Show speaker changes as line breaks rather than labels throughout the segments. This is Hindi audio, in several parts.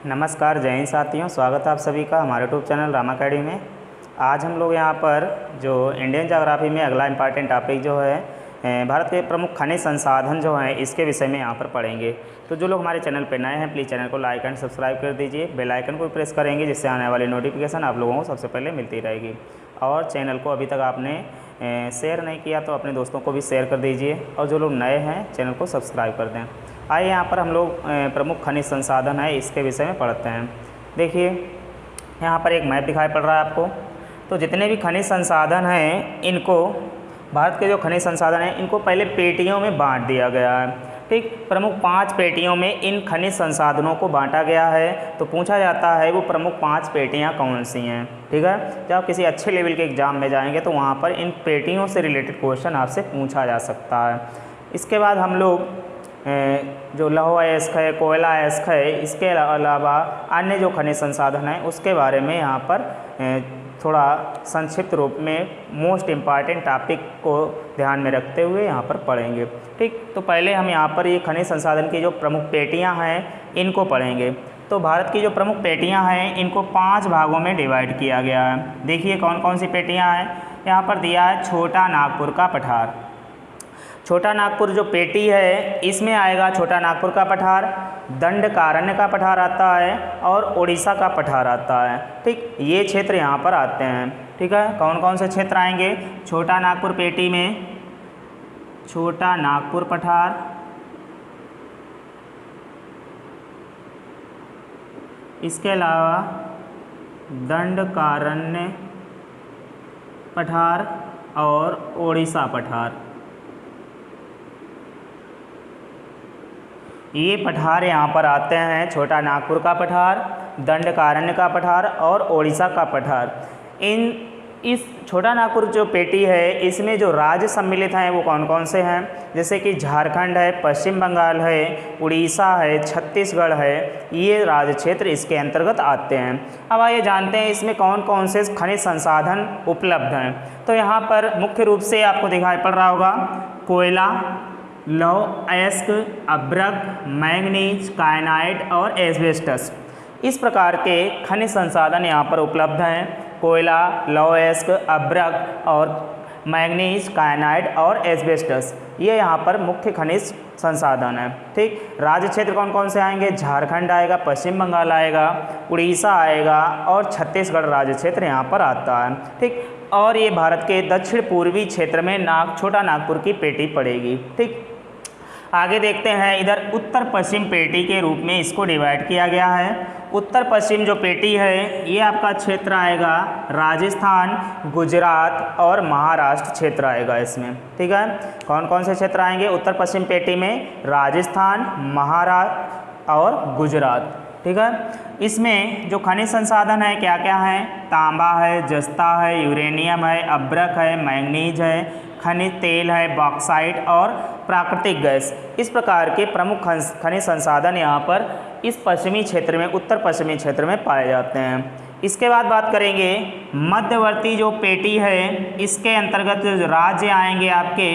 नमस्कार, जय हिंद साथियों। स्वागत है आप सभी का हमारे यूट्यूब चैनल रामा अकेडमी में। आज हम लोग यहाँ पर जो इंडियन ज्योग्राफी में अगला इम्पॉर्टेंट टॉपिक जो है भारत के प्रमुख खनिज संसाधन जो हैं इसके विषय में यहाँ पर पढ़ेंगे। तो जो लोग हमारे चैनल पर नए हैं प्लीज़ चैनल को लाइक एंड सब्सक्राइब कर दीजिए, बेल आइकन को प्रेस करेंगे जिससे आने वाली नोटिफिकेशन आप लोगों को सबसे पहले मिलती रहेगी। और चैनल को अभी तक आपने शेयर नहीं किया तो अपने दोस्तों को भी शेयर कर दीजिए, और जो लोग नए हैं चैनल को सब्सक्राइब कर दें। आइए यहाँ पर हम लोग प्रमुख खनिज संसाधन है इसके विषय में पढ़ते हैं। देखिए यहाँ पर एक मैप दिखाई पड़ रहा है आपको। तो जितने भी खनिज संसाधन हैं इनको, भारत के जो खनिज संसाधन हैं इनको पहले पेटियों में बांट दिया गया है। ठीक, प्रमुख 5 पेटियों में इन खनिज संसाधनों को बांटा गया है। तो पूछा जाता है वो प्रमुख 5 पेटियाँ कौन सी हैं। ठीक है, जब आप किसी अच्छे लेवल के एग्ज़ाम में जाएंगे तो वहाँ पर इन पेटियों से रिलेटेड क्वेश्चन आपसे पूछा जा सकता है। इसके बाद हम लोग जो लौह अयस्क है, कोयला अयस्क है, इसके अलावा अन्य जो खनिज संसाधन हैं उसके बारे में यहाँ पर थोड़ा संक्षिप्त रूप में मोस्ट इम्पॉर्टेंट टॉपिक को ध्यान में रखते हुए यहाँ पर पढ़ेंगे। ठीक, तो पहले हम यहाँ पर ये खनिज संसाधन की जो प्रमुख पेटियाँ हैं इनको पढ़ेंगे। तो भारत की जो प्रमुख पेटियाँ हैं इनको 5 भागों में डिवाइड किया गया है। देखिए कौन कौन सी पेटियाँ हैं। यहाँ पर दिया है छोटा नागपुर का पठार। छोटा नागपुर जो पेटी है इसमें आएगा छोटा नागपुर का पठार, दंडकारण्य का पठार आता है और उड़ीसा का पठार आता है। ठीक, ये क्षेत्र यहाँ पर आते हैं। ठीक है, कौन कौन से क्षेत्र आएंगे छोटा नागपुर पेटी में? छोटा नागपुर पठार, इसके अलावा दंडकारण्य पठार और उड़ीसा पठार। ये पठार यहाँ पर आते हैं, छोटा नागपुर का पठार, दंडकारण्य का पठार और उड़ीसा का पठार। इस छोटा नागपुर जो पेटी है इसमें जो राज्य सम्मिलित हैं वो कौन कौन से हैं, जैसे कि झारखंड है, पश्चिम बंगाल है, उड़ीसा है, छत्तीसगढ़ है, ये राज्य क्षेत्र इसके अंतर्गत आते हैं। अब आइए जानते हैं इसमें कौन कौन से खनिज संसाधन उपलब्ध हैं। तो यहाँ पर मुख्य रूप से आपको दिखाई पड़ रहा होगा कोयला, लौह अयस्क, अभ्रक, मैंगनीज, कायनाइट और एस्बेस्टस। इस प्रकार के खनिज संसाधन यहाँ पर उपलब्ध हैं। कोयला, लौह अयस्क, अभ्रक और मैंगनीज, कायनाइट और एस्बेस्टस, ये यहाँ पर मुख्य खनिज संसाधन है। ठीक, राज्य क्षेत्र कौन कौन से आएंगे? झारखंड आएगा, पश्चिम बंगाल आएगा, उड़ीसा आएगा और छत्तीसगढ़ राज्य क्षेत्र यहाँ पर आता है। ठीक, और ये भारत के दक्षिण पूर्वी क्षेत्र में छोटा नागपुर की पेटी पड़ेगी। ठीक, आगे देखते हैं। इधर उत्तर पश्चिम पेटी के रूप में इसको डिवाइड किया गया है। उत्तर पश्चिम जो पेटी है ये आपका क्षेत्र आएगा राजस्थान, गुजरात और महाराष्ट्र क्षेत्र आएगा इसमें। ठीक है, कौन कौन से क्षेत्र आएंगे उत्तर पश्चिम पेटी में? राजस्थान, महाराष्ट्र और गुजरात। ठीक है, इसमें जो खनिज संसाधन है क्या क्या है? तांबा है, जस्ता है, यूरेनियम है, अभ्रक है, मैंगनीज है, खनिज तेल है, बॉक्साइट और प्राकृतिक गैस। इस प्रकार के प्रमुख खनिज संसाधन यहाँ पर इस पश्चिमी क्षेत्र में, उत्तर पश्चिमी क्षेत्र में पाए जाते हैं। इसके बाद बात करेंगे मध्यवर्ती जो पेटी है इसके अंतर्गत जो राज्य आएंगे आपके,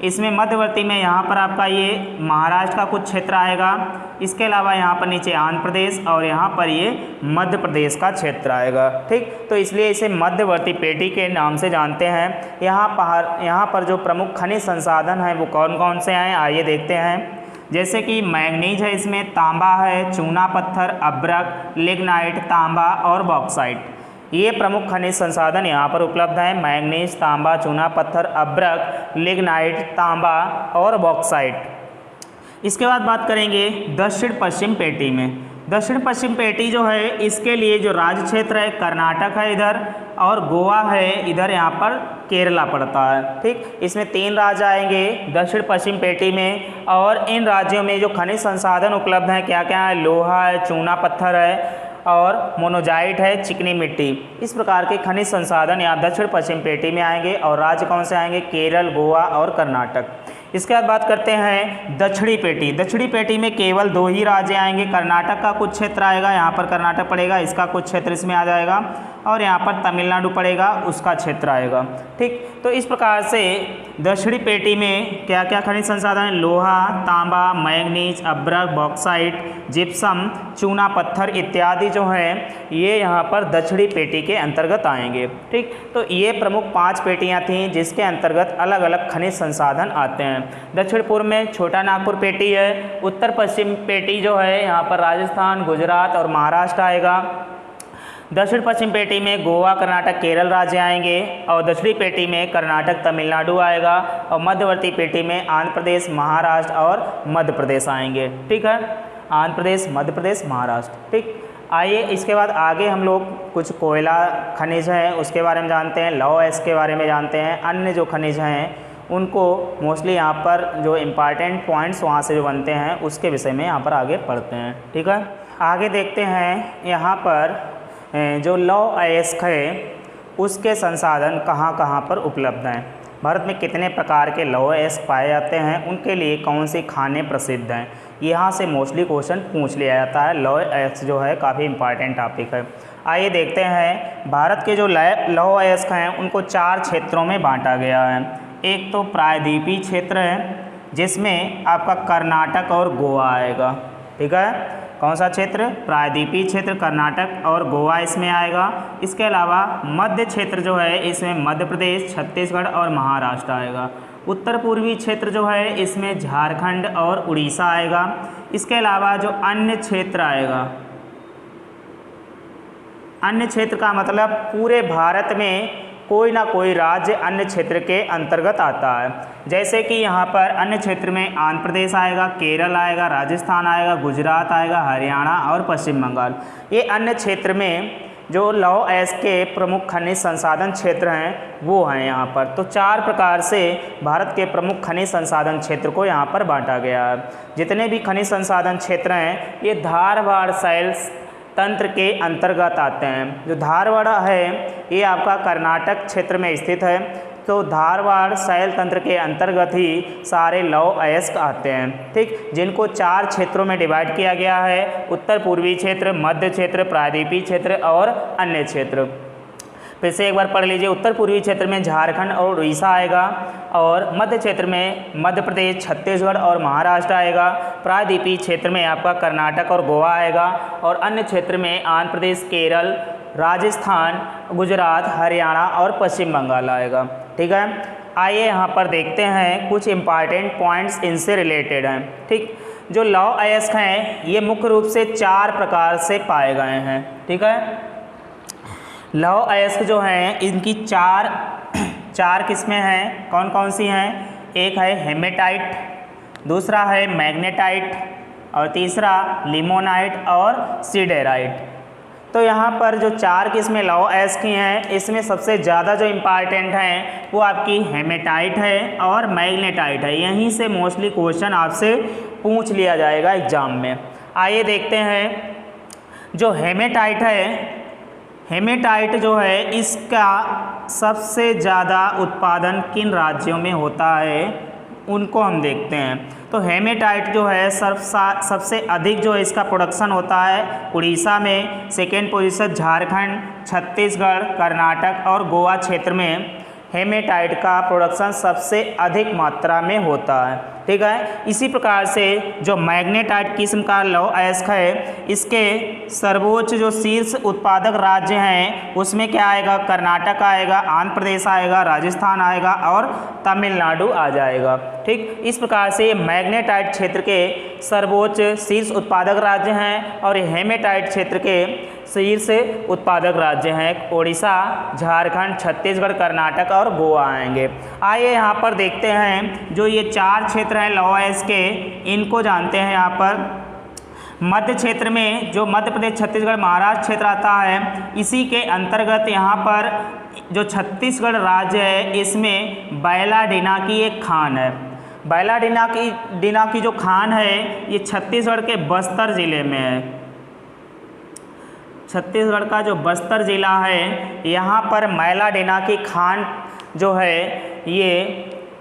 इसमें मध्यवर्ती में यहाँ पर आपका ये महाराष्ट्र का कुछ क्षेत्र आएगा। इसके अलावा यहाँ पर नीचे आंध्र प्रदेश और यहाँ पर ये मध्य प्रदेश का क्षेत्र आएगा। ठीक, तो इसलिए इसे मध्यवर्ती पेटी के नाम से जानते हैं। यहाँ पर जो प्रमुख खनिज संसाधन हैं वो कौन कौन से हैं आइए देखते हैं। जैसे कि मैंगनीज है, इसमें तांबा है, चूना पत्थर, अभ्रक, लिग्नाइट, तांबा और बॉक्साइट, ये प्रमुख खनिज संसाधन यहाँ पर उपलब्ध हैं। मैंगनीज, तांबा, चूना पत्थर, अभ्रक, लिग्नाइट, तांबा और बॉक्साइट। इसके बाद बात करेंगे दक्षिण पश्चिम पेटी में। दक्षिण पश्चिम पेटी जो है इसके लिए जो राज्य क्षेत्र है कर्नाटक है इधर, और गोवा है इधर, यहाँ पर केरला पड़ता है। ठीक, इसमें 3 राज्य आएंगे दक्षिण पश्चिम पेटी में, और इन राज्यों में जो खनिज संसाधन उपलब्ध हैं क्या क्या है? लोहा है, चूना पत्थर है और मोनोजाइट है, चिकनी मिट्टी। इस प्रकार के खनिज संसाधन यहाँ दक्षिण पश्चिम पेटी में आएंगे। और राज्य कौन से आएंगे? केरल, गोवा और कर्नाटक। इसके बाद बात करते हैं दक्षिणी पेटी। दक्षिणी पेटी में केवल 2 ही राज्य आएंगे। कर्नाटक का कुछ क्षेत्र आएगा, यहाँ पर कर्नाटक पड़ेगा, इसका कुछ क्षेत्र इसमें आ जाएगा, और यहाँ पर तमिलनाडु पड़ेगा, उसका क्षेत्र आएगा। ठीक, तो इस प्रकार से दक्षिणी पेटी में क्या क्या खनिज संसाधन है? लोहा, तांबा, मैंगनीज, अभ्रक, बॉक्साइट, जिप्सम, चूना पत्थर इत्यादि जो हैं ये यहाँ पर दक्षिणी पेटी के अंतर्गत आएंगे। ठीक, तो ये प्रमुख 5 पेटियाँ थीं जिसके अंतर्गत अलग अलग खनिज संसाधन आते हैं। दक्षिण पूर्व में छोटा नागपुर पेटी है। उत्तर पश्चिम पेटी जो है यहाँ पर राजस्थान, गुजरात और महाराष्ट्र आएगा। दक्षिण पश्चिम पेटी में गोवा, कर्नाटक, केरल राज्य आएंगे और दक्षिणी पेटी में कर्नाटक, तमिलनाडु आएगा और मध्यवर्ती पेटी में आंध्र प्रदेश, महाराष्ट्र और मध्य प्रदेश आएंगे। ठीक है, आंध्र प्रदेश, मध्य प्रदेश, महाराष्ट्र। ठीक, आइए इसके बाद आगे हम लोग कुछ कोयला खनिज हैं उसके बारे में जानते हैं, लौह अयस्क के बारे में जानते हैं, अन्य जो खनिज हैं उनको मोस्टली यहाँ पर जो इम्पॉर्टेंट पॉइंट्स वहाँ से जो बनते हैं उसके विषय में यहाँ पर आगे पढ़ते हैं। ठीक है, आगे देखते हैं यहाँ पर जो लौह अयस्क है उसके संसाधन कहाँ कहाँ पर उपलब्ध हैं। भारत में कितने प्रकार के लौह अयस्क पाए जाते हैं, उनके लिए कौन सी खानें प्रसिद्ध हैं, यहाँ से मोस्टली क्वेश्चन पूछ लिया जाता है। लौह अयस्क जो है काफ़ी इंपॉर्टेंट टॉपिक है। आइए देखते हैं भारत के जो लौह अयस्क हैं उनको 4 क्षेत्रों में बांटा गया है। एक तो प्रायद्वीपीय क्षेत्र है जिसमें आपका कर्नाटक और गोवा आएगा। ठीक है, कौन सा क्षेत्र? प्रायद्वीपीय क्षेत्र, कर्नाटक और गोवा इसमें आएगा। इसके अलावा मध्य क्षेत्र जो है इसमें मध्य प्रदेश, छत्तीसगढ़ और महाराष्ट्र आएगा। उत्तर पूर्वी क्षेत्र जो है इसमें झारखंड और उड़ीसा आएगा। इसके अलावा जो अन्य क्षेत्र आएगा, अन्य क्षेत्र का मतलब पूरे भारत में कोई ना कोई राज्य अन्य क्षेत्र के अंतर्गत आता है। जैसे कि यहाँ पर अन्य क्षेत्र में आंध्र प्रदेश आएगा, केरल आएगा, राजस्थान आएगा, गुजरात आएगा, हरियाणा और पश्चिम बंगाल। ये अन्य क्षेत्र में जो लौह अयस्क के प्रमुख खनिज संसाधन क्षेत्र हैं वो हैं यहाँ पर। तो 4 प्रकार से भारत के प्रमुख खनिज संसाधन क्षेत्र को यहाँ पर बांटा गया है। जितने भी खनिज संसाधन क्षेत्र हैं ये धारवाड़ शैल तंत्र के अंतर्गत आते हैं। जो धारवाड़ है ये आपका कर्नाटक क्षेत्र में स्थित है। तो धारवाड़ शैल तंत्र के अंतर्गत ही सारे लौह अयस्क आते हैं। ठीक, जिनको 4 क्षेत्रों में डिवाइड किया गया है, उत्तर पूर्वी क्षेत्र, मध्य क्षेत्र, प्रायद्वीपीय क्षेत्र और अन्य क्षेत्र। फिर से एक बार पढ़ लीजिए। उत्तर पूर्वी क्षेत्र में झारखंड और उड़ीसा आएगा और मध्य क्षेत्र में मध्य प्रदेश, छत्तीसगढ़ और महाराष्ट्र आएगा। प्रायद्वीपीय क्षेत्र में आपका कर्नाटक और गोवा आएगा और अन्य क्षेत्र में आंध्र प्रदेश, केरल, राजस्थान, गुजरात, हरियाणा और पश्चिम बंगाल आएगा। ठीक है, आइए यहाँ पर देखते हैं कुछ इम्पॉर्टेंट पॉइंट्स इनसे रिलेटेड हैं। ठीक, जो लौह अयस्क हैं ये मुख्य रूप से 4 प्रकार से पाए गए हैं। ठीक है, लौह अयस्क जो हैं इनकी 4 किस्में हैं। कौन कौन सी हैं? एक है हेमेटाइट, दूसरा है मैग्नेटाइट और तीसरा लिमोनाइट और सिडेराइट। तो यहाँ पर जो 4 किस्में लौह अयस्क की हैं इसमें सबसे ज़्यादा जो इम्पॉर्टेंट हैं वो आपकी हेमेटाइट है और मैग्नेटाइट है। यहीं से मोस्टली क्वेश्चन आपसे पूछ लिया जाएगा एग्जाम में। आइए देखते हैं जो हेमेटाइट है, हेमेटाइट जो है इसका सबसे ज़्यादा उत्पादन किन राज्यों में होता है उनको हम देखते हैं। तो हेमेटाइट जो है सबसे अधिक जो है इसका प्रोडक्शन होता है उड़ीसा में, सेकेंड पोजीशन झारखंड, छत्तीसगढ़, कर्नाटक और गोवा क्षेत्र में हेमेटाइट का प्रोडक्शन सबसे अधिक मात्रा में होता है। ठीक है, इसी प्रकार से जो मैग्नेटाइट किस्म का लौह अयस्क है इसके सर्वोच्च जो शीर्ष उत्पादक राज्य हैं उसमें क्या आएगा? कर्नाटक आएगा, आंध्र प्रदेश आएगा, राजस्थान आएगा और तमिलनाडु आ जाएगा। ठीक, इस प्रकार से मैग्नेटाइट क्षेत्र के सर्वोच्च शीर्ष उत्पादक राज्य हैं और हेमेटाइट क्षेत्र के शीर्ष उत्पादक राज्य हैं उड़ीसा, झारखंड, छत्तीसगढ़, कर्नाटक और गोवा आएंगे। आइए यहाँ पर देखते हैं जो ये 4 क्षेत्र हैं लौह अयस्क के, इनको जानते हैं। यहाँ पर मध्य क्षेत्र में जो मध्य प्रदेश, छत्तीसगढ़, महाराष्ट्र क्षेत्र आता है इसी के अंतर्गत यहाँ पर जो छत्तीसगढ़ राज्य है इसमें बैलाडीना की एक खान है। बैलाडीना की जो खान है ये छत्तीसगढ़ के बस्तर ज़िले में है। छत्तीसगढ़ का जो बस्तर ज़िला है यहाँ पर बैलाडीना की खान जो है ये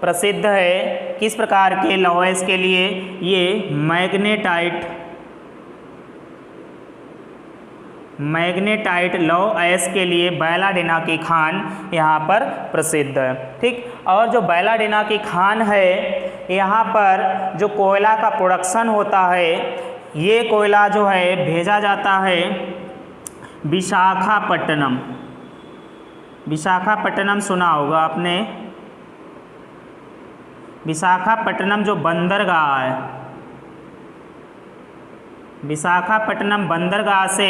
प्रसिद्ध है। किस प्रकार के लौह अयस्क के लिए? ये मैग्नेटाइट लौह अयस्क के लिए बैलाडिना की खान यहाँ पर प्रसिद्ध है। ठीक, और जो बैलाडिना की खान है यहाँ पर जो कोयला का प्रोडक्शन होता है, ये कोयला जो है भेजा जाता है विशाखापट्टनम। विशाखापट्टनम सुना होगा आपने, विशाखापट्टनम जो बंदरगाह है, विशाखापट्टनम बंदरगाह से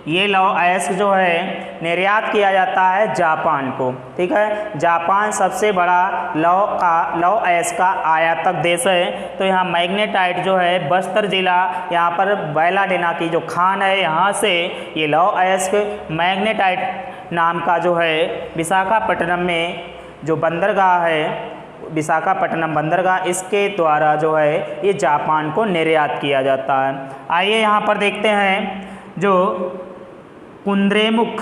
ये लौह अयस्क जो है निर्यात किया जाता है जापान को। ठीक है, जापान सबसे बड़ा लौह अयस्क का आयातक देश है। तो यहाँ मैग्नेटाइट जो है बस्तर जिला, यहाँ पर बैलाडिना की जो खान है, यहाँ से ये लौह अयस्क मैग्नेटाइट नाम का जो है विशाखापट्टनम में जो बंदरगाह है, विशाखापट्टनम बंदरगाह, इसके द्वारा जो है ये जापान को निर्यात किया जाता है। आइए यहाँ पर देखते हैं जो कुद्रेमुख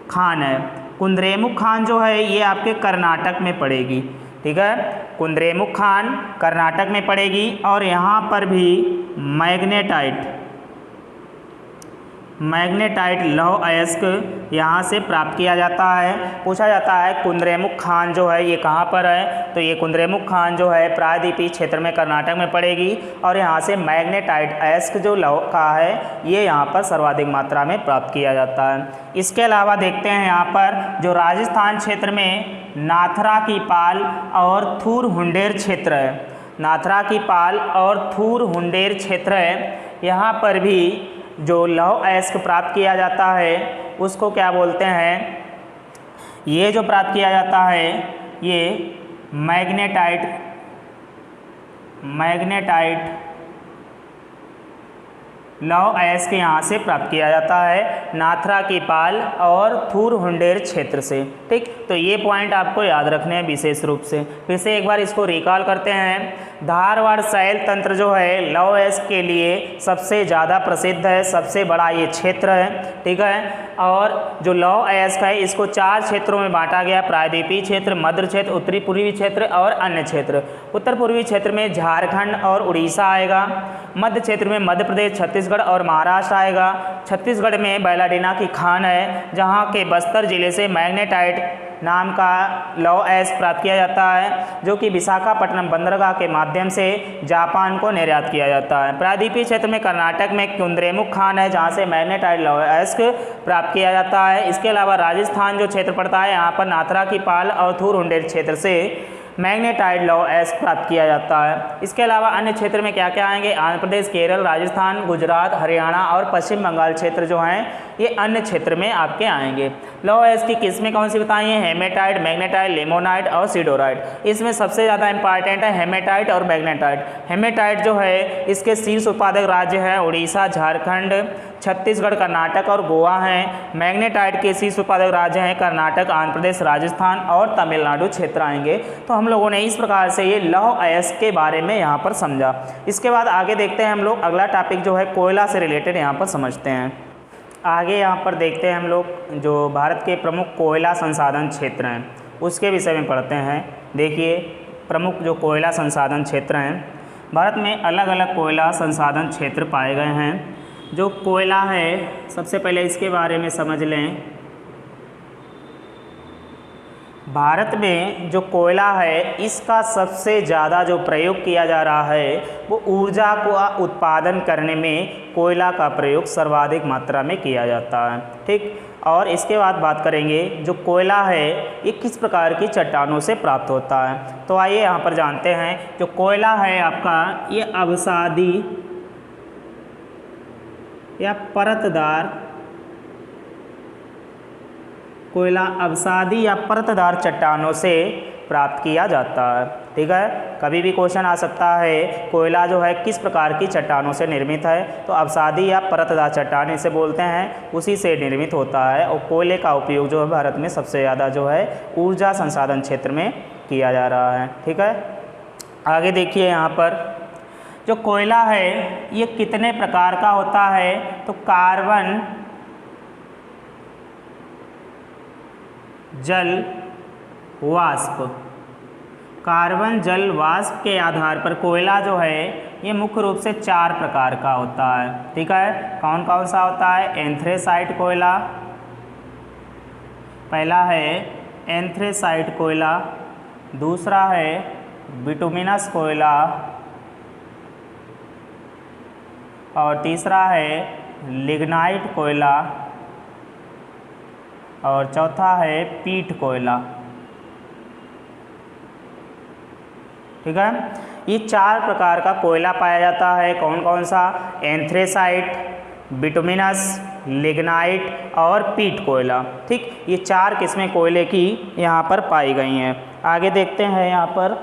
खान है। कुद्रेमुख खान जो है ये आपके कर्नाटक में पड़ेगी। ठीक है, कुद्रेमुख खान कर्नाटक में पड़ेगी और यहाँ पर भी मैग्नेटाइट लौह अयस्क यहाँ से प्राप्त किया जाता है। पूछा जाता है कुद्रेमुख खान जो है ये कहाँ पर है, तो ये कुद्रेमुख खान जो है प्रायद्वीपीय क्षेत्र में कर्नाटक में पड़ेगी और यहाँ से मैग्नेटाइट अयस्क जो लौह का है ये यहाँ पर सर्वाधिक मात्रा में प्राप्त किया जाता है। इसके अलावा देखते हैं यहाँ पर जो राजस्थान क्षेत्र में नाथरा की पाल और थूर हुंडेर क्षेत्र है, नाथरा की पाल और थूर हुंडेर क्षेत्र है, यहाँ पर भी जो लौह अयस्क प्राप्त किया जाता है उसको क्या बोलते हैं, ये जो प्राप्त किया जाता है ये मैग्नेटाइट लौह अयस्क यहाँ से प्राप्त किया जाता है नाथरा की पाल और थूर हुंडेर क्षेत्र से। ठीक, तो ये पॉइंट आपको याद रखने हैं विशेष रूप से। फिर से एक बार इसको रिकॉल करते हैं। धारवाड़ शैल तंत्र जो है लौह अयस्क के लिए सबसे ज़्यादा प्रसिद्ध है, सबसे बड़ा ये क्षेत्र है। ठीक है, और जो लौह अयस्क है इसको 4 क्षेत्रों में बांटा गया, प्रायद्वीपीय क्षेत्र, मध्य क्षेत्र, उत्तरी पूर्वी क्षेत्र और अन्य क्षेत्र। उत्तर पूर्वी क्षेत्र में झारखंड और उड़ीसा आएगा, मध्य क्षेत्र में मध्य प्रदेश, छत्तीसगढ़ और महाराष्ट्र आएगा। छत्तीसगढ़ में बैलाडिना की खान है जहाँ के बस्तर जिले से मैग्नेटाइट नाम का लौह अयस्क प्राप्त किया जाता है जो कि विशाखापट्टनम बंदरगाह के माध्यम से जापान को निर्यात किया जाता है। प्रायद्वीपीय क्षेत्र में कर्नाटक में कुद्रेमुख खान है जहाँ से मैग्नेटाइट लौह अयस्क प्राप्त किया जाता है। इसके अलावा राजस्थान जो क्षेत्र पड़ता है यहाँ पर नाथरा की पाल और थूर हुंडेर क्षेत्र से मैग्नेटाइट लौह अयस्क प्राप्त किया जाता है। इसके अलावा अन्य क्षेत्र में क्या क्या आएंगे, आंध्र प्रदेश, केरल, राजस्थान, गुजरात, हरियाणा और पश्चिम बंगाल क्षेत्र जो हैं ये अन्य क्षेत्र में आपके आएंगे। लौह अयस्क की किस्में कौन सी बताई हैं, हेमेटाइट, मैग्नेटाइट, लिमोनाइट और सिडोराइट। इसमें सबसे ज़्यादा इंपॉर्टेंट है हेमेटाइट और मैग्नेटाइट। हेमेटाइट जो है इसके शीर्ष उत्पादक राज्य हैं उड़ीसा, झारखंड, छत्तीसगढ़, कर्नाटक और गोवा हैं। मैग्नेटाइट के शीर्ष उत्पादक राज्य हैं कर्नाटक, आंध्र प्रदेश, राजस्थान और तमिलनाडु क्षेत्र आएंगे। तो हम लोगों ने इस प्रकार से ये लौह अयस्क के बारे में यहाँ पर समझा। इसके बाद आगे देखते हैं हम लोग अगला टॉपिक जो है कोयला से रिलेटेड यहाँ पर समझते हैं। आगे यहाँ पर देखते हैं हम लोग जो भारत के प्रमुख कोयला संसाधन क्षेत्र हैं उसके विषय में पढ़ते हैं। देखिए प्रमुख जो कोयला संसाधन क्षेत्र हैं, भारत में अलग अलग कोयला संसाधन क्षेत्र पाए गए हैं। जो कोयला है सबसे पहले इसके बारे में समझ लें। भारत में जो कोयला है इसका सबसे ज़्यादा जो प्रयोग किया जा रहा है वो ऊर्जा को उत्पादन करने में कोयला का प्रयोग सर्वाधिक मात्रा में किया जाता है। ठीक, और इसके बाद बात करेंगे जो कोयला है ये किस प्रकार की चट्टानों से प्राप्त होता है। तो आइए यहाँ पर जानते हैं। जो कोयला है आपका ये अवसादी या परतदार कोयला अवसादी या परतदार चट्टानों से प्राप्त किया जाता है। ठीक है, कभी भी क्वेश्चन आ सकता है कोयला जो है किस प्रकार की चट्टानों से निर्मित है, तो अवसादी या परतदार चट्टान इसे बोलते हैं, उसी से निर्मित होता है। और कोयले का उपयोग जो है भारत में सबसे ज़्यादा जो है ऊर्जा संसाधन क्षेत्र में किया जा रहा है। ठीक है, आगे देखिए यहाँ पर जो कोयला है ये कितने प्रकार का होता है, तो कार्बन, जल वाष्प, कार्बन जल वाष्प के आधार पर कोयला जो है ये मुख्य रूप से 4 प्रकार का होता है। ठीक है, कौन कौन सा होता है? एंथ्रेसाइट कोयला, पहला है एंथ्रेसाइट कोयला, दूसरा है बिटुमिनस कोयला और तीसरा है लिग्नाइट कोयला और चौथा है पीट कोयला। ठीक है, ये 4 प्रकार का कोयला पाया जाता है। कौन कौन सा? एंथ्रेसाइट, बिटुमिनस, लिग्नाइट और पीट कोयला। ठीक, ये 4 किस्में कोयले की यहाँ पर पाई गई हैं। आगे देखते हैं यहाँ पर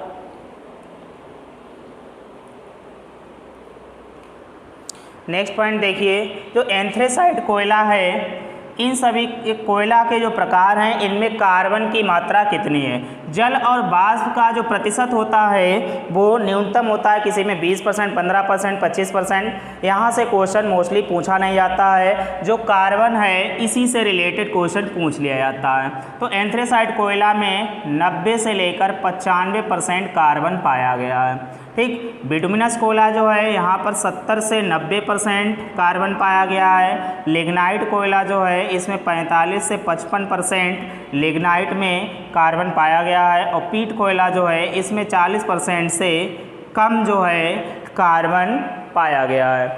नेक्स्ट पॉइंट देखिए, जो एंथ्रेसाइट कोयला है, इन सभी कोयला के जो प्रकार हैं इनमें कार्बन की मात्रा कितनी है? जल और वाष्प का जो प्रतिशत होता है वो न्यूनतम होता है, किसी में 20%, 15%, 25%। यहाँ से क्वेश्चन मोस्टली पूछा नहीं जाता है, जो कार्बन है इसी से रिलेटेड क्वेश्चन पूछ लिया जाता है। तो एंथ्रेसाइट कोयला में 90 से लेकर 95% कार्बन पाया गया है। ठीक, बिटुमिनस कोयला जो है यहाँ पर 70 से 90% कार्बन पाया गया है। लिग्नाइट कोयला जो है इसमें 45 से 55% लिग्नाइट में कार्बन पाया गया है और पीट कोयला जो है इसमें 40% से कम जो है कार्बन पाया गया है।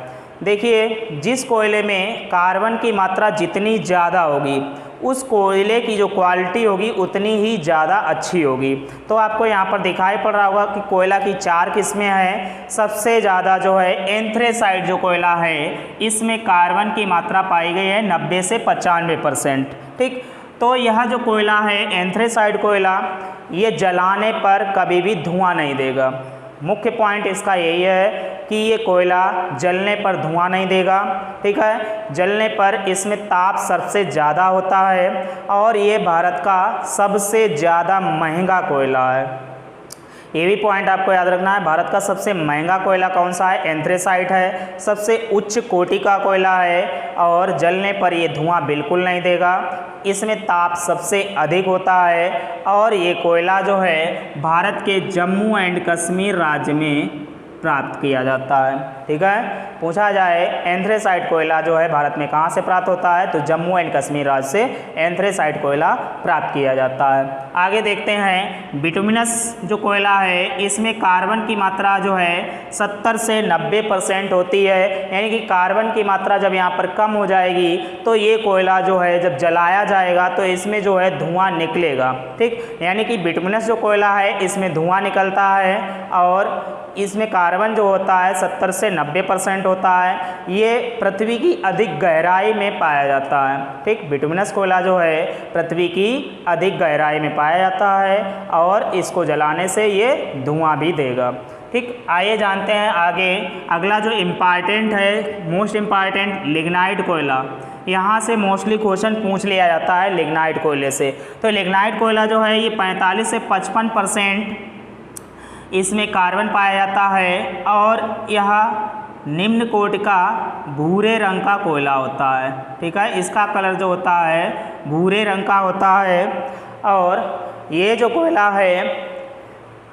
देखिए, जिस कोयले में कार्बन की मात्रा जितनी ज़्यादा होगी उस कोयले की जो क्वालिटी होगी उतनी ही ज़्यादा अच्छी होगी। तो आपको यहाँ पर दिखाई पड़ रहा होगा कि कोयला की 4 किस्में हैं। सबसे ज़्यादा जो है एंथ्रेसाइट जो कोयला है इसमें कार्बन की मात्रा पाई गई है 90 से 95%। ठीक, तो यह जो कोयला है एंथ्रेसाइट कोयला, ये जलाने पर कभी भी धुआं नहीं देगा। मुख्य पॉइंट इसका यही है कि ये कोयला जलने पर धुआं नहीं देगा। ठीक है, जलने पर इसमें ताप सबसे ज़्यादा होता है और ये भारत का सबसे ज़्यादा महंगा कोयला है। ये भी पॉइंट आपको याद रखना है। भारत का सबसे महंगा कोयला कौन सा है? एंथ्रेसाइट है। सबसे उच्च कोटि का कोयला है और जलने पर ये धुआं बिल्कुल नहीं देगा। इसमें ताप सबसे अधिक होता है और ये कोयला जो है भारत के जम्मू एंड कश्मीर राज्य में प्राप्त किया जाता है। ठीक है, पूछा जाए एंथ्रेसाइट कोयला जो है भारत में कहाँ से प्राप्त होता है, तो जम्मू एंड कश्मीर राज्य से एंथ्रेसाइट कोयला प्राप्त किया जाता है। आगे देखते हैं, बिटुमिनस जो कोयला है इसमें कार्बन की मात्रा जो है 70 से 90% होती है। यानी कि कार्बन की मात्रा जब यहाँ पर कम हो जाएगी तो ये कोयला जो है जब जलाया जाएगा तो इसमें जो है धुआं निकलेगा। ठीक, यानी कि बिटुमिनस जो कोयला है इसमें धुआं निकलता है और इसमें कार्बन जो होता है 70 से 90% होता है। ये पृथ्वी की अधिक गहराई में पाया जाता है। ठीक, बिटुमिनस कोयला जो है पृथ्वी की अधिक गहराई में पाया जाता है और इसको जलाने से ये धुआं भी देगा। ठीक, आइए जानते हैं आगे अगला जो इम्पॉर्टेंट है, मोस्ट इम्पॉर्टेंट, लिग्नाइट कोयला। यहाँ से मोस्टली क्वेश्चन पूछ लिया जाता है लिग्नाइट कोयले से। तो लिग्नाइट कोयला जो है ये 45 से 55% इसमें कार्बन पाया जाता है और यह निम्न कोट का भूरे रंग का कोयला होता है। ठीक है, इसका कलर जो होता है भूरे रंग का होता है और ये जो कोयला है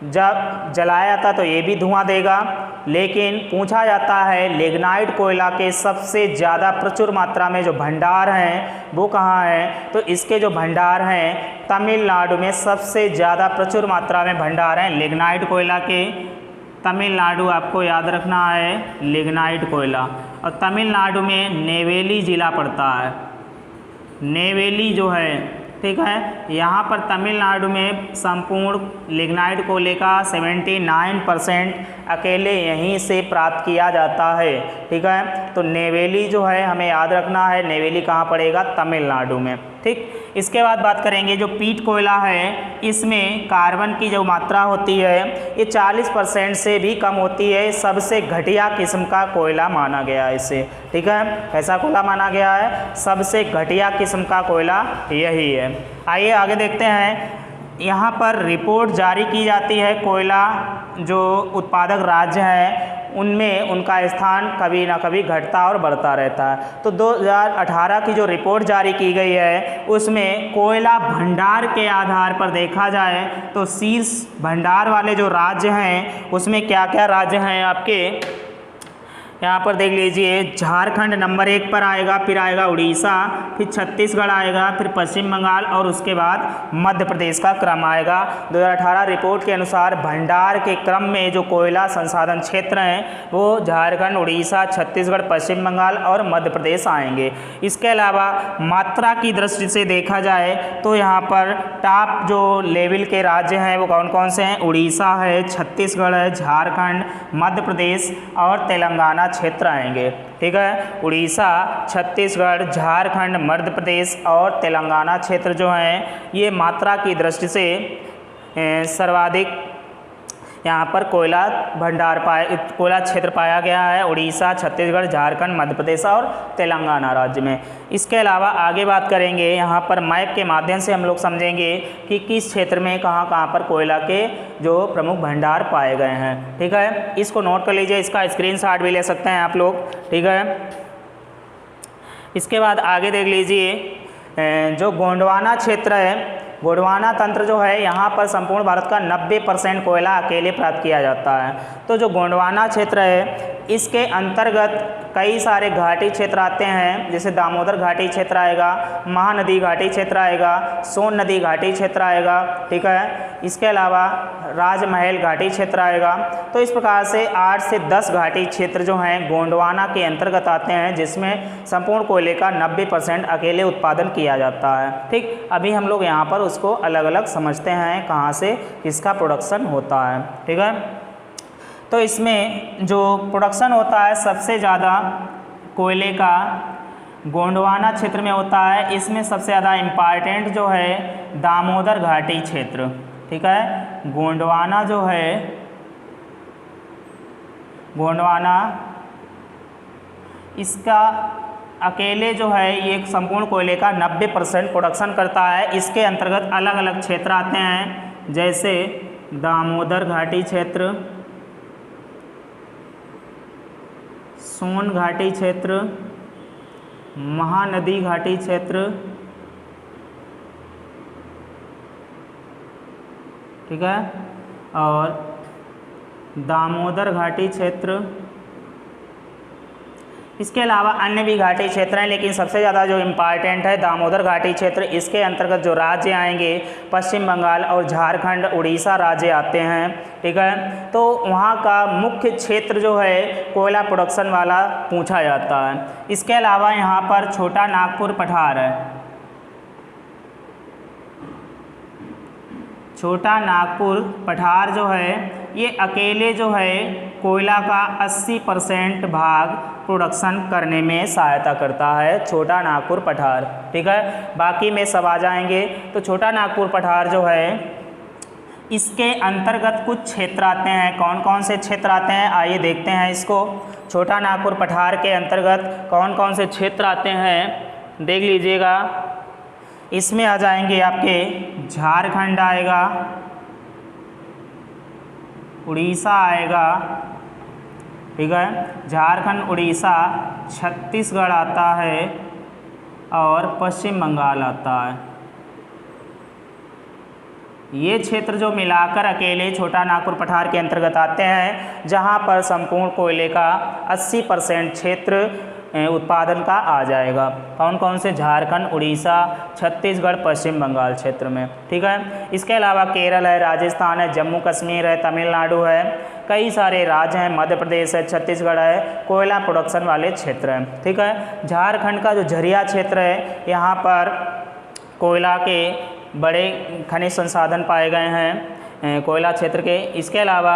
जब जलाया जाता तो ये भी धुआं देगा। लेकिन पूछा जाता है लिग्नाइट कोयला के सबसे ज़्यादा प्रचुर मात्रा में जो भंडार हैं वो कहाँ हैं, तो इसके जो भंडार हैं तमिलनाडु में सबसे ज़्यादा प्रचुर मात्रा में भंडार हैं लिग्नाइट कोयला के। तमिलनाडु आपको याद रखना है, लिग्नाइट कोयला। और तमिलनाडु में नेवेली ज़िला पड़ता है, नेवेली जो है। ठीक है, यहाँ पर तमिलनाडु में संपूर्ण लिग्नाइट कोयले का 79% अकेले यहीं से प्राप्त किया जाता है। ठीक है, तो नेवेली जो है हमें याद रखना है, नेवेली कहाँ पड़ेगा? तमिलनाडु में। ठीक, इसके बाद बात करेंगे जो पीट कोयला है, इसमें कार्बन की जो मात्रा होती है ये 40% से भी कम होती है। सबसे घटिया किस्म का कोयला माना गया है इसे। ठीक है, कैसा कोयला माना गया है? सबसे घटिया किस्म का कोयला यही है। आइए आगे देखते हैं, यहाँ पर रिपोर्ट जारी की जाती है। कोयला जो उत्पादक राज्य हैं उनमें उनका स्थान कभी ना कभी घटता और बढ़ता रहता है। तो 2018 की जो रिपोर्ट जारी की गई है उसमें कोयला भंडार के आधार पर देखा जाए तो शीर्ष भंडार वाले जो राज्य हैं उसमें क्या क्या राज्य हैं आपके, यहाँ पर देख लीजिए, झारखंड नंबर 1 पर आएगा, फिर आएगा उड़ीसा, फिर छत्तीसगढ़ आएगा, फिर पश्चिम बंगाल और उसके बाद मध्य प्रदेश का क्रम आएगा। 2018 रिपोर्ट के अनुसार भंडार के क्रम में जो कोयला संसाधन क्षेत्र हैं वो झारखंड, उड़ीसा, छत्तीसगढ़, पश्चिम बंगाल और मध्य प्रदेश आएंगे। इसके अलावा मात्रा की दृष्टि से देखा जाए तो यहाँ पर टॉप जो लेवल के राज्य हैं वो कौन कौन से हैं, उड़ीसा है, छत्तीसगढ़ है, झारखंड, मध्य प्रदेश और तेलंगाना क्षेत्र आएंगे। ठीक है, उड़ीसा, छत्तीसगढ़, झारखंड, मध्य प्रदेश और तेलंगाना क्षेत्र जो हैं ये मात्रा की दृष्टि से सर्वाधिक यहाँ पर कोयला क्षेत्र पाया गया है उड़ीसा, छत्तीसगढ़, झारखंड, मध्य प्रदेश और तेलंगाना राज्य में। इसके अलावा आगे बात करेंगे, यहाँ पर मैप के माध्यम से हम लोग समझेंगे कि किस क्षेत्र में कहाँ कहाँ पर कोयला के जो प्रमुख भंडार पाए गए हैं। ठीक है, इसको नोट कर लीजिए, इसका स्क्रीनशॉट भी ले सकते हैं आप लोग। ठीक है, इसके बाद आगे देख लीजिए, जो गोंडवाना क्षेत्र है, गोंडवाना तंत्र जो है यहाँ पर संपूर्ण भारत का 90% कोयला अकेले प्राप्त किया जाता है। तो जो गोंडवाना क्षेत्र है इसके अंतर्गत कई सारे घाटी क्षेत्र आते हैं, जैसे दामोदर घाटी क्षेत्र आएगा, महानदी घाटी क्षेत्र आएगा, सोन नदी घाटी क्षेत्र आएगा। ठीक है, इसके अलावा राजमहल घाटी क्षेत्र आएगा। तो इस प्रकार से 8 से 10 घाटी क्षेत्र जो हैं गोंडवाना के अंतर्गत आते हैं, जिसमें संपूर्ण कोयले का 90% अकेले उत्पादन किया जाता है। ठीक, अभी हम लोग यहाँ पर उसको अलग अलग समझते हैं कहाँ से किसका प्रोडक्शन होता है। ठीक है, तो इसमें जो प्रोडक्शन होता है सबसे ज़्यादा कोयले का गोंडवाना क्षेत्र में होता है। इसमें सबसे ज़्यादा इम्पॉर्टेंट जो है दामोदर घाटी क्षेत्र। ठीक है, गोंडवाना जो है, गोंडवाना इसका अकेले जो है ये संपूर्ण कोयले का 90% प्रोडक्शन करता है। इसके अंतर्गत अलग अलग क्षेत्र आते हैं, जैसे दामोदर घाटी क्षेत्र, सोन घाटी क्षेत्र, महानदी घाटी क्षेत्र। ठीक है, और दामोदर घाटी क्षेत्र। इसके अलावा अन्य भी घाटी क्षेत्र हैं, लेकिन सबसे ज़्यादा जो इम्पॉर्टेंट है दामोदर घाटी क्षेत्र। इसके अंतर्गत जो राज्य आएंगे पश्चिम बंगाल और झारखंड, उड़ीसा राज्य आते हैं। ठीक है, तो वहाँ का मुख्य क्षेत्र जो है कोयला प्रोडक्शन वाला पूछा जाता है। इसके अलावा यहाँ पर छोटा नागपुर पठार है। छोटा नागपुर पठार जो है ये अकेले जो है कोयला का 80% भाग प्रोडक्शन करने में सहायता करता है, छोटा नागपुर पठार। ठीक है, बाकी में सब आ जाएंगे। तो छोटा नागपुर पठार जो है इसके अंतर्गत कुछ क्षेत्र आते हैं। कौन कौन से क्षेत्र आते हैं आइए देखते हैं इसको। छोटा नागपुर पठार के अंतर्गत कौन कौन से क्षेत्र आते हैं देख लीजिएगा। इसमें आ जाएंगे आपके झारखंड आएगा, उड़ीसा आएगा। ठीक है, झारखंड, उड़ीसा, छत्तीसगढ़ आता है और पश्चिम बंगाल आता है। ये क्षेत्र जो मिलाकर अकेले छोटा नागपुर पठार के अंतर्गत आते हैं, जहां पर संपूर्ण कोयले का 80% क्षेत्र उत्पादन का आ जाएगा। कौन कौन से, झारखंड, उड़ीसा, छत्तीसगढ़, पश्चिम बंगाल क्षेत्र में। ठीक है, इसके अलावा केरल है, राजस्थान है, जम्मू कश्मीर है, तमिलनाडु है, कई सारे राज्य हैं, मध्य प्रदेश है, छत्तीसगढ़ है, कोयला प्रोडक्शन वाले क्षेत्र हैं। ठीक है, झारखंड का जो झरिया क्षेत्र है यहाँ पर कोयला के बड़े खनिज संसाधन पाए गए हैं कोयला क्षेत्र के। इसके अलावा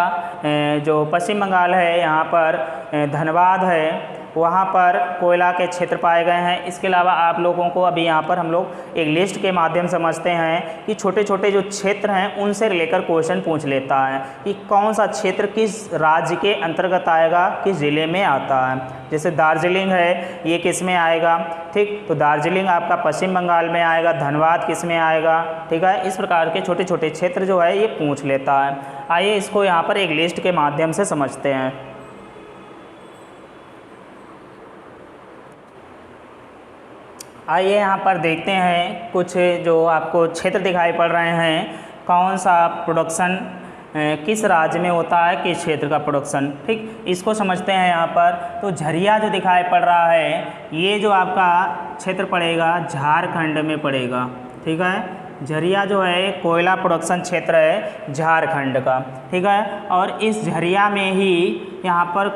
जो पश्चिम बंगाल है यहाँ पर धनबाद है, वहाँ पर कोयला के क्षेत्र पाए गए हैं। इसके अलावा आप लोगों को अभी यहाँ पर हम लोग एक लिस्ट के माध्यम से समझते हैं कि छोटे छोटे जो क्षेत्र हैं उनसे लेकर क्वेश्चन पूछ लेता है कि कौन सा क्षेत्र किस राज्य के अंतर्गत आएगा, किस ज़िले में आता है। जैसे दार्जिलिंग है, ये किस में आएगा। ठीक, तो दार्जिलिंग आपका पश्चिम बंगाल में आएगा, धनबाद किस में आएगा। ठीक है, इस प्रकार के छोटे छोटे क्षेत्र जो है ये पूछ लेता है। आइए इसको यहाँ पर एक लिस्ट के माध्यम से समझते हैं। आइए यहाँ पर देखते हैं कुछ जो आपको क्षेत्र दिखाई पड़ रहे हैं, कौन सा प्रोडक्शन किस राज्य में होता है, किस क्षेत्र का प्रोडक्शन। ठीक, इसको समझते हैं। यहाँ पर तो झरिया जो दिखाई पड़ रहा है, ये जो आपका क्षेत्र पड़ेगा झारखंड में पड़ेगा। ठीक है, झरिया जो है कोयला प्रोडक्शन क्षेत्र है झारखंड का। ठीक है, और इस झरिया में ही यहाँ पर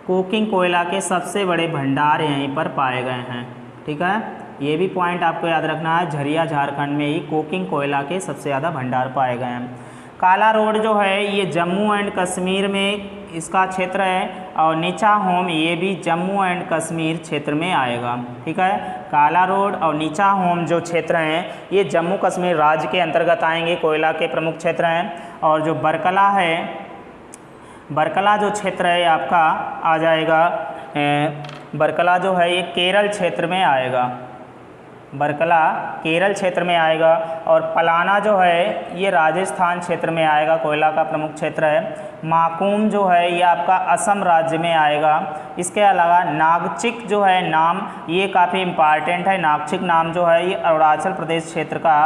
कोकिंग कोयला के सबसे बड़े भंडार यहीं पर पाए गए हैं। ठीक है, ये भी पॉइंट आपको याद रखना है, झरिया झारखंड में ही कोकिंग कोयला के सबसे ज़्यादा भंडार पाए गए हैं। काला रोड जो है ये जम्मू एंड कश्मीर में इसका क्षेत्र है, और नीचा होम ये भी जम्मू एंड कश्मीर क्षेत्र में आएगा। ठीक है, काला रोड और नीचा होम जो क्षेत्र हैं ये जम्मू कश्मीर राज्य के अंतर्गत आएंगे, कोयला के प्रमुख क्षेत्र हैं। और जो बरकला है, बरकला जो क्षेत्र है आपका आ जाएगा, बरकला जो है ये केरल क्षेत्र में आएगा, बरकला केरल क्षेत्र में आएगा। और पलाना जो है ये राजस्थान क्षेत्र में आएगा, कोयला का प्रमुख क्षेत्र है। माकूम जो है ये आपका असम राज्य में आएगा। इसके अलावा नागचिक जो है नाम ये काफ़ी इम्पॉर्टेंट है, नागचिक नाम जो है ये अरुणाचल प्रदेश क्षेत्र का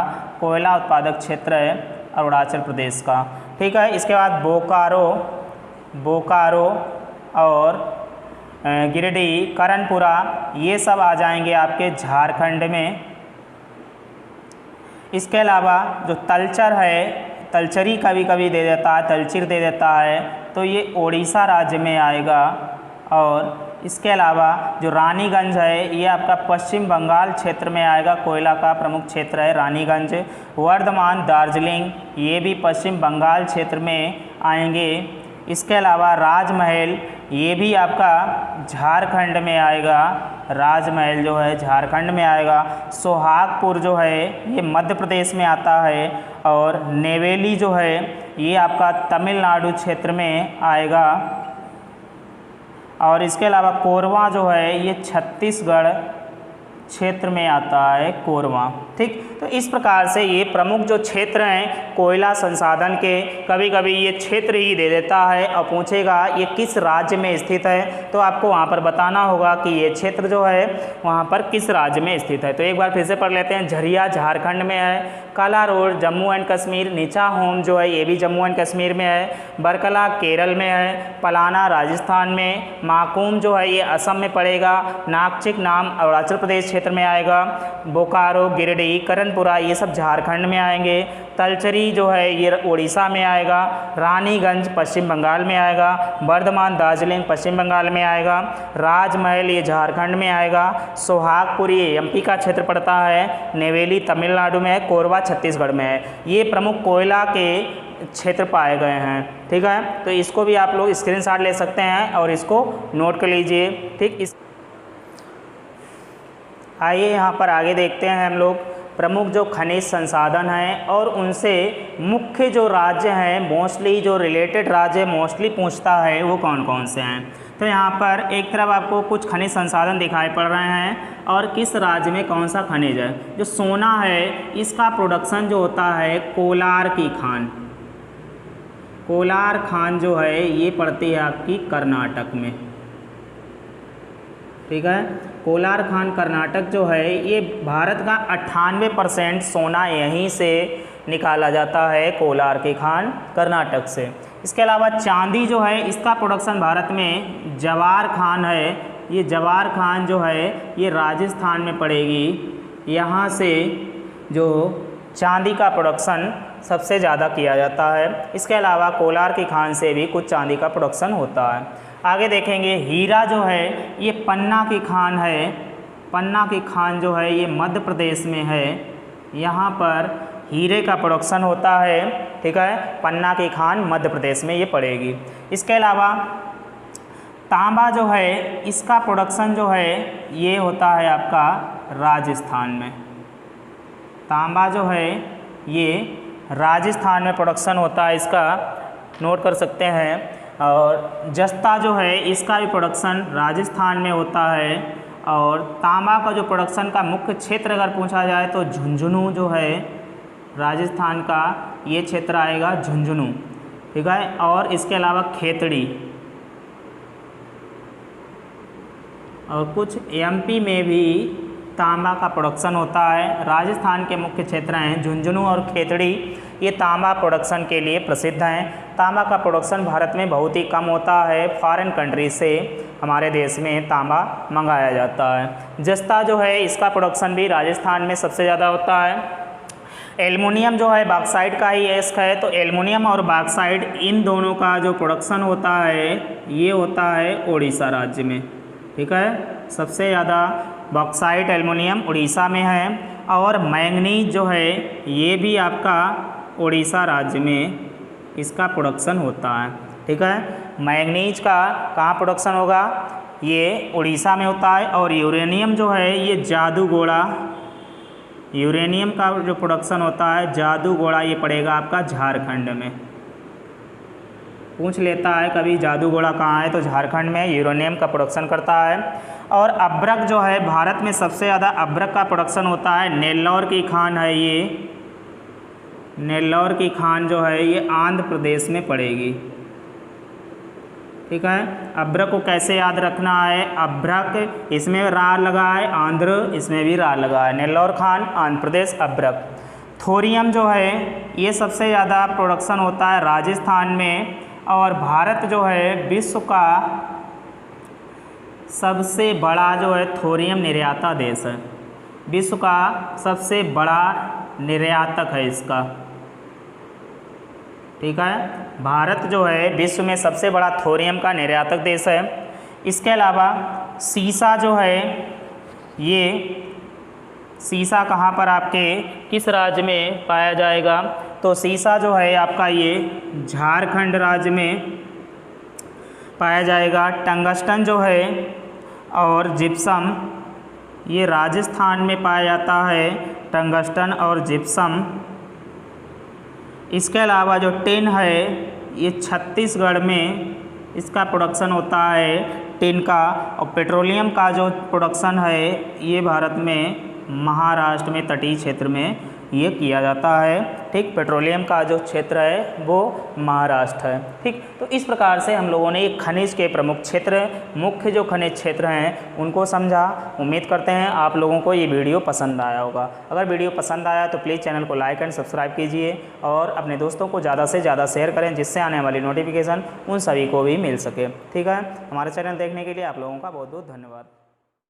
कोयला उत्पादक क्षेत्र है, अरुणाचल प्रदेश का। ठीक है, इसके बाद बोकारो और गिरिडीह, करणपुरा ये सब आ जाएंगे आपके झारखंड में। इसके अलावा जो तलचर है, तलचरी कभी कभी दे देता है, तलचिर दे देता है, तो ये ओडिशा राज्य में आएगा। और इसके अलावा जो रानीगंज है ये आपका पश्चिम बंगाल क्षेत्र में आएगा, कोयला का प्रमुख क्षेत्र है रानीगंज। वर्धमान, दार्जिलिंग ये भी पश्चिम बंगाल क्षेत्र में आएंगे। इसके अलावा राजमहल ये भी आपका झारखंड में आएगा, राजमहल जो है झारखंड में आएगा। सोहागपुर जो है ये मध्य प्रदेश में आता है। और नेवेली जो है ये आपका तमिलनाडु क्षेत्र में आएगा। और इसके अलावा कोरवा जो है ये छत्तीसगढ़ क्षेत्र में आता है, कोरवा। ठीक, तो इस प्रकार से ये प्रमुख जो क्षेत्र हैं कोयला संसाधन के, कभी कभी ये क्षेत्र ही दे देता है और पूछेगा ये किस राज्य में स्थित है, तो आपको वहाँ पर बताना होगा कि ये क्षेत्र जो है वहाँ पर किस राज्य में स्थित है। तो एक बार फिर से पढ़ लेते हैं। झरिया झारखंड में है, काला रोड जम्मू एंड कश्मीर, नीचा होम जो है ये भी जम्मू एंड कश्मीर में है, बरकला केरल में है, पलाना राजस्थान में, माकूम जो है ये असम में पड़ेगा, नागचिक नाम अरुणाचल प्रदेश क्षेत्र में आएगा, बोकारो, गिरिडीह, करणपुरा ये सब झारखंड में आएंगे, तलचरी जो है ये उड़ीसा में आएगा, रानीगंज पश्चिम बंगाल में आएगा, वर्धमान दार्जिलिंग पश्चिम बंगाल में आएगा, राजमहल ये झारखंड में आएगा, सोहागपुर ये एमपी का क्षेत्र पड़ता है, नेवेली तमिलनाडु में है, कोरबा छत्तीसगढ़ में है। ये प्रमुख कोयला के क्षेत्र पाए गए हैं। ठीक है, तो इसको भी आप लोग स्क्रीनशॉट ले सकते हैं और इसको नोट कर लीजिए। ठीक, इस आइए यहाँ पर आगे देखते हैं हम लोग प्रमुख जो खनिज संसाधन हैं और उनसे मुख्य जो राज्य हैं, मोस्टली जो रिलेटेड राज्य मोस्टली पूछता है वो कौन कौन से हैं। तो यहाँ पर एक तरफ आपको कुछ खनिज संसाधन दिखाई पड़ रहे हैं और किस राज्य में कौन सा खनिज है। जो सोना है इसका प्रोडक्शन जो होता है कोलार की खान, कोलार खान जो है ये पड़ती है आपकी कर्नाटक में। ठीक है, कोलार खान कर्नाटक जो है ये भारत का 98% सोना यहीं से निकाला जाता है, कोलार की खान कर्नाटक से। इसके अलावा चांदी जो है इसका प्रोडक्शन भारत में जवार खान है, ये जवार खान जो है ये राजस्थान में पड़ेगी। यहाँ से जो चांदी का प्रोडक्शन सबसे ज़्यादा किया जाता है। इसके अलावा कोलार की खान से भी कुछ चांदी का प्रोडक्शन होता है। आगे देखेंगे हीरा जो है ये पन्ना की खान है, पन्ना की खान जो है ये मध्य प्रदेश में है, यहाँ पर हीरे का प्रोडक्शन होता है। ठीक है, पन्ना की खान मध्य प्रदेश में ये पड़ेगी। इसके अलावा तांबा जो है इसका प्रोडक्शन जो है ये होता है आपका राजस्थान में, तांबा जो है ये राजस्थान में प्रोडक्शन होता है, इसका नोट कर सकते हैं। और जस्ता जो है इसका भी प्रोडक्शन राजस्थान में होता है। और तांबा का जो प्रोडक्शन का मुख्य क्षेत्र अगर पूछा जाए तो झुंझुनू जो है राजस्थान का ये क्षेत्र आएगा, झुंझुनू। ठीक है, और इसके अलावा खेतड़ी, और कुछ एमपी में भी तांबा का प्रोडक्शन होता है। राजस्थान के मुख्य क्षेत्र हैं झुंझुनू और खेतड़ी, ये तांबा प्रोडक्शन के लिए प्रसिद्ध हैं। तांबा का प्रोडक्शन भारत में बहुत ही कम होता है। फॉरेन कंट्री से हमारे देश में तांबा मंगाया जाता है। जस्ता जो है इसका प्रोडक्शन भी राजस्थान में सबसे ज़्यादा होता है। एल्युमिनियम जो है बॉक्साइट का ही एस्क है, तो एल्युमिनियम और बॉक्साइट इन दोनों का जो प्रोडक्शन होता है ये होता है उड़ीसा राज्य में। ठीक है, सबसे ज़्यादा बॉक्साइट एल्युमिनियम उड़ीसा में है और मैंगनीज जो है ये भी आपका उड़ीसा राज्य में इसका प्रोडक्शन होता है। ठीक है, मैंगनीज का कहाँ प्रोडक्शन होगा, ये उड़ीसा में होता है। और यूरेनियम जो है ये जादूगोड़ा, यूरेनियम का जो प्रोडक्शन होता है जादूगोड़ा, ये पड़ेगा आपका झारखंड में। पूछ लेता है कभी जादूगोड़ा कहाँ है, तो झारखंड में यूरेनियम का प्रोडक्शन करता है। और अब्रक जो है भारत में सबसे ज़्यादा अब्रक का प्रोडक्शन होता है। नेल्लौर की खान है ये, नेल्लौर की खान जो है ये आंध्र प्रदेश में पड़ेगी। ठीक है, अब्रक को कैसे याद रखना है, अब्रक इसमें रा लगा है, आंध्र इसमें भी रा लगा है। नेल्लौर खान आंध्र प्रदेश, अब्रक। थोरियम जो है ये सबसे ज़्यादा प्रोडक्शन होता है राजस्थान में। और भारत जो है विश्व का सबसे बड़ा जो है थोरियम निर्याता देश है, विश्व का सबसे बड़ा निर्यातक है इसका। ठीक है, भारत जो है विश्व में सबसे बड़ा थोरियम का निर्यातक देश है। इसके अलावा सीसा जो है, ये सीसा कहाँ पर आपके किस राज्य में पाया जाएगा, तो सीसा जो है आपका ये झारखंड राज्य में पाया जाएगा। टंगस्टन जो है और जिप्सम ये राजस्थान में पाया जाता है, टंगस्टन और जिप्सम। इसके अलावा जो टिन है ये छत्तीसगढ़ में इसका प्रोडक्शन होता है टिन का। और पेट्रोलियम का जो प्रोडक्शन है ये भारत में महाराष्ट्र में तटीय क्षेत्र में ये किया जाता है। ठीक, पेट्रोलियम का जो क्षेत्र है वो महाराष्ट्र है। ठीक, तो इस प्रकार से हम लोगों ने खनिज के प्रमुख क्षेत्र, मुख्य जो खनिज क्षेत्र हैं उनको समझा। उम्मीद करते हैं आप लोगों को ये वीडियो पसंद आया होगा। अगर वीडियो पसंद आया तो प्लीज़ चैनल को लाइक एंड सब्सक्राइब कीजिए और अपने दोस्तों को ज़्यादा से ज़्यादा शेयर करें, जिससे आने वाली नोटिफिकेशन उन सभी को भी मिल सके। ठीक है, हमारे चैनल देखने के लिए आप लोगों का बहुत बहुत धन्यवाद।